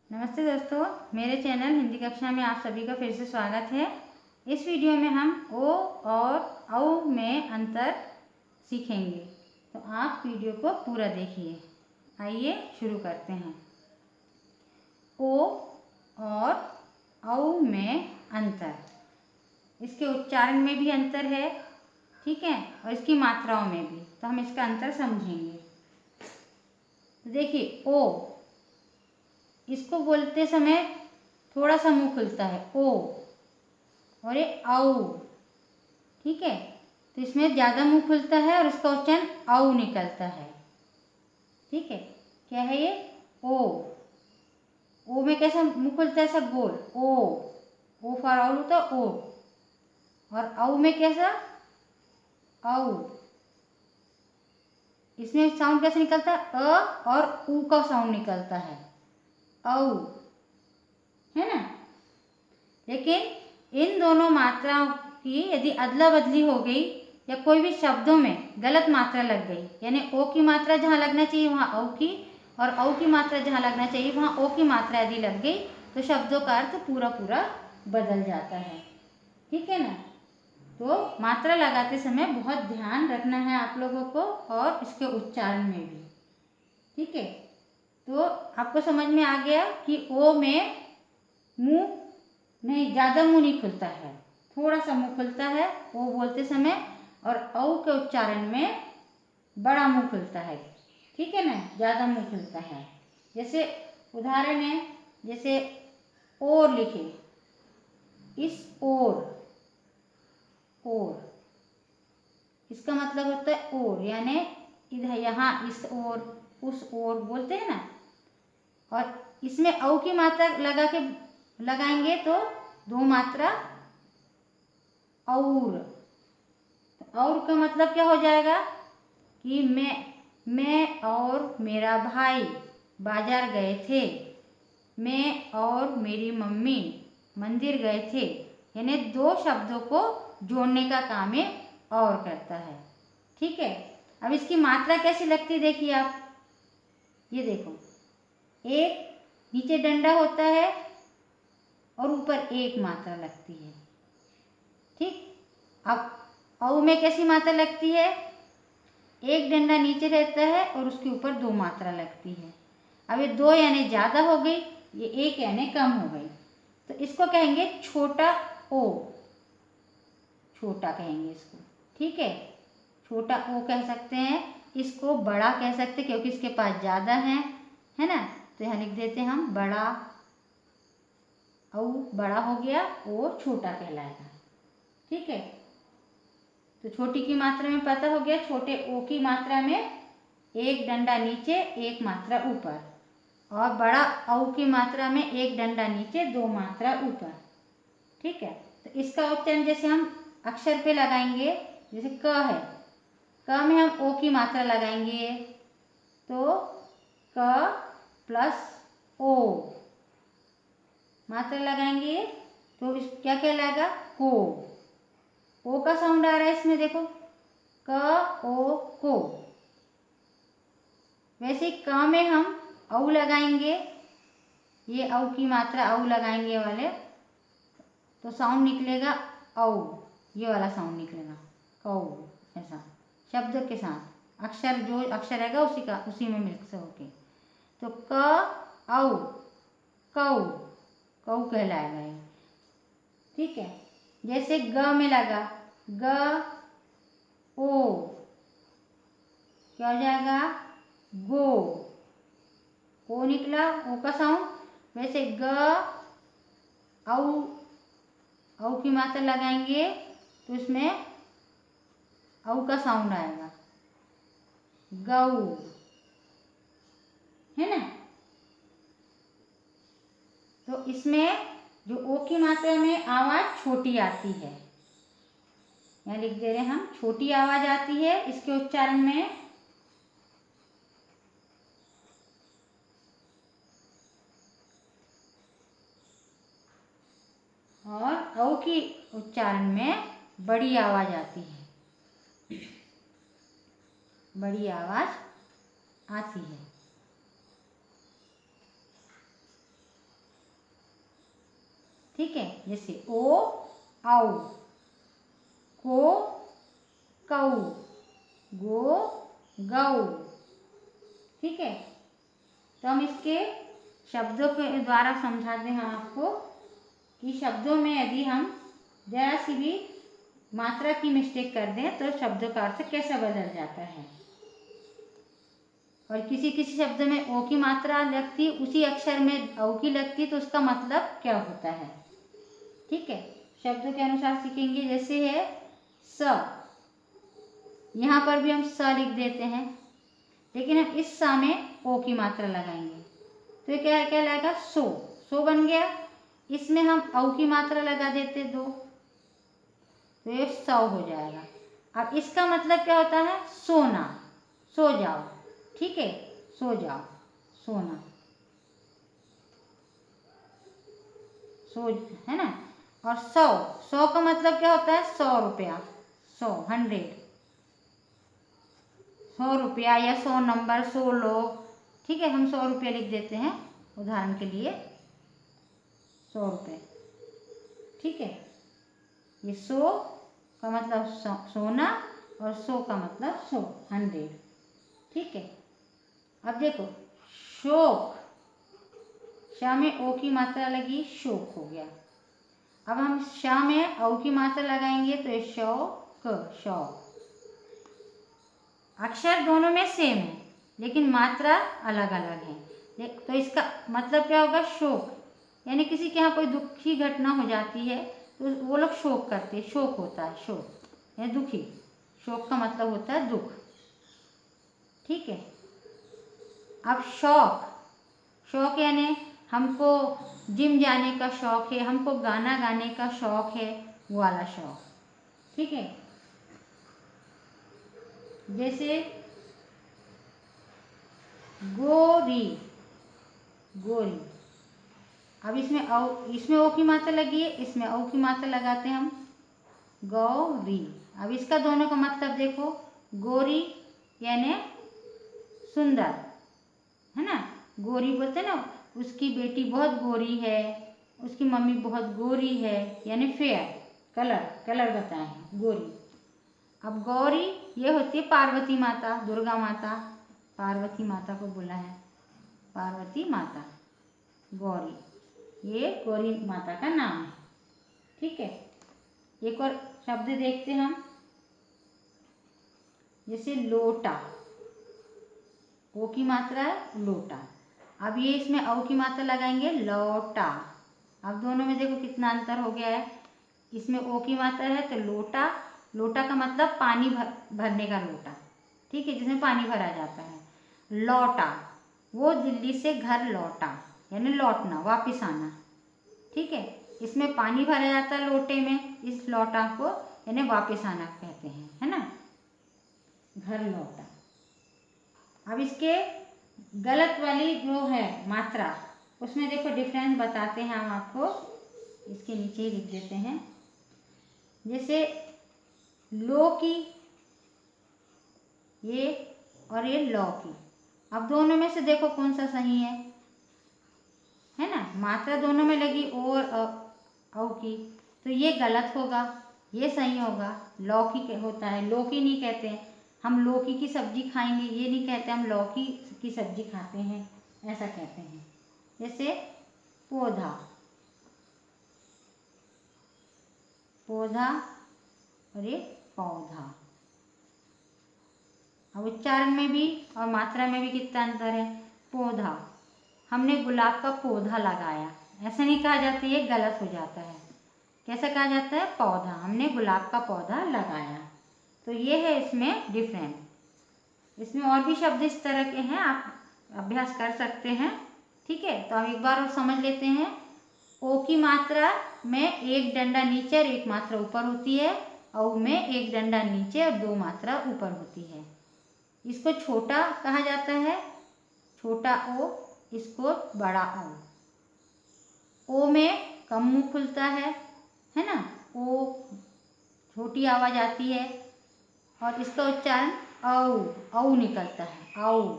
नमस्ते दोस्तों, मेरे चैनल हिंदी कक्षा में आप सभी का फिर से स्वागत है। इस वीडियो में हम ओ और औ में अंतर सीखेंगे, तो आप वीडियो को पूरा देखिए। आइए शुरू करते हैं। ओ और औ में अंतर, इसके उच्चारण में भी अंतर है, ठीक है, और इसकी मात्राओं में भी। तो हम इसका अंतर समझेंगे। तो देखिए, ओ, इसको बोलते समय थोड़ा सा मुंह खुलता है, ओ, और ये औ, ठीक है। तो इसमें ज़्यादा मुंह खुलता है और इसका उच्चारण औ निकलता है, ठीक है। क्या है ये? ओ में कैसा मुंह खुलता है? ऐसा गोल, ओ फॉर औल होता है, ओ। और औ में कैसा? औ। इसमें साउंड कैसे निकलता है? अ और ऊ का साउंड निकलता है, औ, है ना। लेकिन इन दोनों मात्राओं की यदि अदला बदली हो गई या कोई भी शब्दों में गलत मात्रा लग गई, यानी ओ की मात्रा जहाँ लगना चाहिए वहाँ औ की, और औ की मात्रा जहाँ लगना चाहिए वहाँ ओ की मात्रा यदि लग गई, तो शब्दों का अर्थ पूरा पूरा बदल जाता है, ठीक है ना। तो मात्रा लगाते समय बहुत ध्यान रखना है आप लोगों को, और इसके उच्चारण में भी, ठीक है। तो आपको समझ में आ गया कि ओ में मुंह नहीं, ज़्यादा मुंह नहीं खुलता है, थोड़ा सा मुंह खुलता है ओ बोलते समय, और औ के उच्चारण में बड़ा मुंह खुलता है, ठीक है ना, ज़्यादा मुंह खुलता है। जैसे उदाहरण है, जैसे और लिखे, इस और इसका मतलब होता है और, यानी इधर, यहाँ, इस और, उस और बोलते हैं ना। और इसमें औ की मात्रा लगाएंगे तो दो मात्रा और। का मतलब क्या हो जाएगा कि मैं और मेरा भाई बाजार गए थे, मैं और मेरी मम्मी मंदिर गए थे, यानी दो शब्दों को जोड़ने का काम ये और करता है, ठीक है। अब इसकी मात्रा कैसी लगती देखिए आप, ये देखो, एक नीचे डंडा होता है और ऊपर एक मात्रा लगती है, ठीक। अब औ में कैसी मात्रा लगती है? एक डंडा नीचे रहता है और उसके ऊपर दो मात्रा लगती है। अब ये दो यानी ज़्यादा हो गई, ये एक यानी कम हो गई, तो इसको कहेंगे छोटा ओ, छोटा कहेंगे इसको, ठीक है। छोटा ओ कह सकते हैं, इसको बड़ा कह सकते हैं क्योंकि इसके पास ज़्यादा है ना। तो यहाँ लिख देते हैं हम बड़ा, औ बड़ा हो गया, ओ छोटा कहलाएगा, ठीक है। तो छोटी की मात्रा में पता हो गया, छोटे ओ की मात्रा में एक डंडा नीचे एक मात्रा ऊपर, और बड़ा औ की मात्रा में एक डंडा नीचे दो मात्रा ऊपर, ठीक है। तो इसका उच्चारण जैसे हम अक्षर पे लगाएंगे, जैसे क है, क में हम ओ की मात्रा लगाएंगे तो क प्लस ओ मात्रा लगाएंगे तो इस क्या कहलाएगा? को। ओ का साउंड आ रहा है इसमें, देखो, क ओ को। वैसे क में हम औ लगाएंगे, ये औ की मात्रा औ लगाएंगे वाले, तो साउंड निकलेगा औ, ये वाला साउंड निकलेगा, कौ, ऐसा शब्द के साथ, अक्षर जो अक्षर रहेगा उसी में मिक्स होके, तो क औ, कौ, कौ कहलाएगा ये, ठीक है। जैसे ग में लगा, ग ओ, क्या हो जाएगा? गो, ओ निकला, ओ का साउंड। वैसे ग औ की मात्रा लगाएंगे तो इसमें औ का साउंड आएगा, गौ, है ना। तो इसमें जो ओ की मात्रा में आवाज छोटी आती है, यहाँ लिख दे रहे हैं हम, छोटी आवाज आती है इसके उच्चारण में, और औ की उच्चारण में बड़ी आवाज आती है, बड़ी आवाज आती है। ठीक है। जैसे ओ औ, को कौ, गो गौ, ठीक है। तो हम इसके शब्दों के द्वारा समझाते हैं आपको कि शब्दों में यदि हम जरा सी भी मात्रा की मिस्टेक कर दें तो शब्दों का अर्थ कैसे बदल जाता है। और किसी किसी शब्द में ओ की मात्रा लगती, उसी अक्षर में औ की लगती, तो उसका मतलब क्या होता है, ठीक है। शब्दों के अनुसार सीखेंगे। जैसे है स, यहाँ पर भी हम स लिख देते हैं, लेकिन हम इस स में ओ की मात्रा लगाएंगे तो ये क्या क्या लगेगा, सो, सो बन गया। इसमें हम औ की मात्रा लगा देते दो तो ये सौ हो जाएगा। अब इसका मतलब क्या होता है, सोना, सो जाओ, ठीक है, सो जाओ, सोना, सो, है ना। और सौ, सौ का मतलब क्या होता है, 100 रुपया, 100, 100, 100 रुपया या 100 नंबर, 100 लोग, ठीक है। हम 100 रुपया लिख देते हैं उदाहरण के लिए, 100 रुपये, ठीक है। ये 100 का मतलब सोना और 100 का मतलब 100, 100, ठीक है। अब देखो शोक, श में ओ की मात्रा लगी, शोक हो गया। अब हम श में औ की मात्रा लगाएंगे तो ये शौक, शौक। अक्षर दोनों में सेम है लेकिन मात्रा अलग अलग है, तो इसका मतलब क्या होगा, शोक। यानी किसी के यहाँ कोई दुखी घटना हो जाती है तो वो लोग शोक करते हैं, शोक होता है, शोक या दुखी, शोक का मतलब होता है दुख, ठीक है। अब शौक, शौक यानी हमको जिम जाने का शौक है, हमको गाना गाने का शौक है, वो वाला शौक, ठीक है। जैसे गोरी, गोरी। अब इसमें ओ की मात्रा लगी है, इसमें औ की मात्रा लगाते हैं हम, गौरी। अब इसका दोनों का मतलब देखो, गोरी यानी सुंदर, है ना। गोरी बोलते हैं ना, उसकी बेटी बहुत गोरी है, उसकी मम्मी बहुत गोरी है, यानी फेयर, कलर, कलर बताए हैं, गोरी। अब गौरी ये होती है पार्वती माता, दुर्गा माता, पार्वती माता को बोला है, पार्वती माता, गौरी, ये गौरी माता का नाम है, ठीक है। एक और शब्द देखते हैं हम, जैसे लोटा, ओ की मात्रा है लोटा। अब ये इसमें औ की मात्रा लगाएंगे, लौटा। अब दोनों में देखो कितना अंतर हो गया है, इसमें ओ की मात्रा है तो लोटा, लोटा का मतलब पानी भरने का लोटा, ठीक है, जिसमें पानी भरा जाता है। लौटा, वो दिल्ली से घर लौटा, यानी लौटना, वापिस आना, ठीक है। इसमें पानी भरा जाता है लोटे में, इस लौटा को यानी वापिस आना कहते हैं, है ना, घर लौटा। अब इसके गलत वाली जो है मात्रा, उसमें देखो डिफरेंस बताते हैं हम आपको, इसके नीचे ही लिख देते हैं। जैसे लो की, ये और ये लौ की, अब दोनों में से देखो कौन सा सही है ना। मात्रा दोनों में लगी और औ की, तो ये गलत होगा, ये सही होगा। लौकी होता है, लौकी नहीं कहते हैं हम, लौकी की सब्जी खाएंगे ये नहीं कहते, हम लौकी की सब्जी खाते हैं, ऐसा कहते हैं। जैसे पौधा, पौधा और ये पौधा। अब उच्चारण में भी और मात्रा में भी कितना अंतर है। पौधा, हमने गुलाब का पौधा लगाया, ऐसा नहीं कहा जाता, ये गलत हो जाता है। कैसा कहा जाता है, पौधा, हमने गुलाब का पौधा लगाया। तो ये है इसमें डिफरेंस। इसमें और भी शब्द इस तरह के हैं, आप अभ्यास कर सकते हैं, ठीक है। तो हम एक बार और समझ लेते हैं। ओ की मात्रा में एक डंडा नीचे और एक मात्रा ऊपर होती है, औ में एक डंडा नीचे और दो मात्रा ऊपर होती है। इसको छोटा कहा जाता है, छोटा ओ, इसको बड़ा ओ में कम मुंह खुलता है ना, ओ छोटी आवाज आती है और इसका उच्चारण औ निकलता है, औ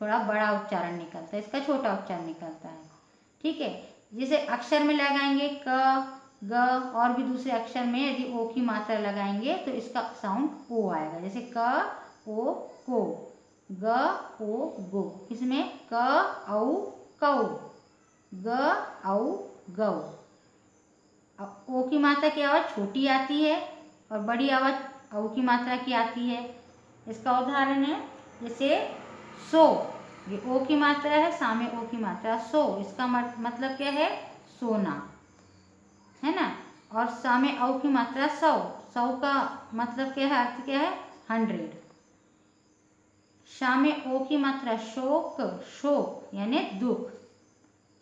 थोड़ा बड़ा उच्चारण निकलता है, इसका छोटा उच्चारण निकलता है, ठीक है। जैसे अक्षर में लगाएंगे क ग और भी दूसरे अक्षर में यदि ओ की मात्रा लगाएंगे तो इसका साउंड ओ आएगा। जैसे क ओ को, ग ओ गो। इसमें क औ कौ, ग औ गौ। ओ की मात्रा की आवाज़ छोटी आती है और बड़ी आवाज़ औ की मात्रा की आती है। इसका उदाहरण है जैसे सो, ये ओ की मात्रा है, सामने ओ की मात्रा सो, इसका मतलब क्या है? सोना, है ना। और सामने औ की मात्रा सौ, सौ का मतलब क्या है? अर्थ क्या है? 100। शामे ओ की मात्रा शोक, शोक यानी दुख।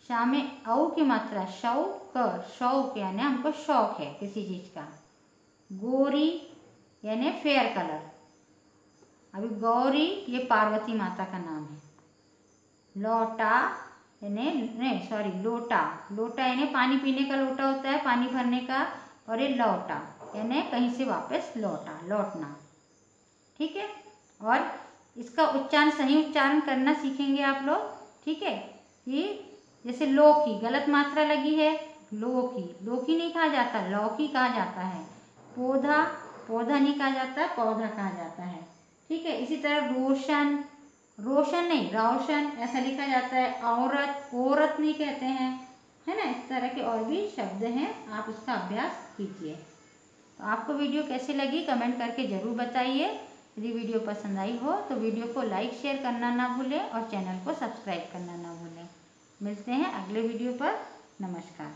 शामे औ की मात्रा शौक, शौक यानी हमको शौक है किसी चीज का। गोरी यानी फेयर कलर। अभी गौरी ये पार्वती माता का नाम है। लौटा यानी नहीं सॉरी लोटा, लोटा यानी पानी पीने का लोटा होता है, पानी भरने का। और ये लौटा यानी कहीं से वापस लौटा, लौटना। ठीक है। और इसका उच्चारण, सही उच्चारण करना सीखेंगे आप लोग। ठीक है। कि जैसे लौकी, गलत मात्रा लगी है, लौकी, लौकी नहीं कहा जाता, लौकी कहा जाता है। पौधा, पौधा नहीं कहा जाता, पौधा कहा जाता है। ठीक है। इसी तरह रोशन, रोशन नहीं रोशन ऐसा लिखा जाता है। औरत, औरत नहीं कहते हैं, है ना। इस तरह के और भी शब्द हैं, आप इसका अभ्यास कीजिए। तो आपको वीडियो कैसी लगी कमेंट करके ज़रूर बताइए। यदि वीडियो पसंद आई हो तो वीडियो को लाइक शेयर करना ना भूलें और चैनल को सब्सक्राइब करना ना भूलें। मिलते हैं अगले वीडियो पर। नमस्कार।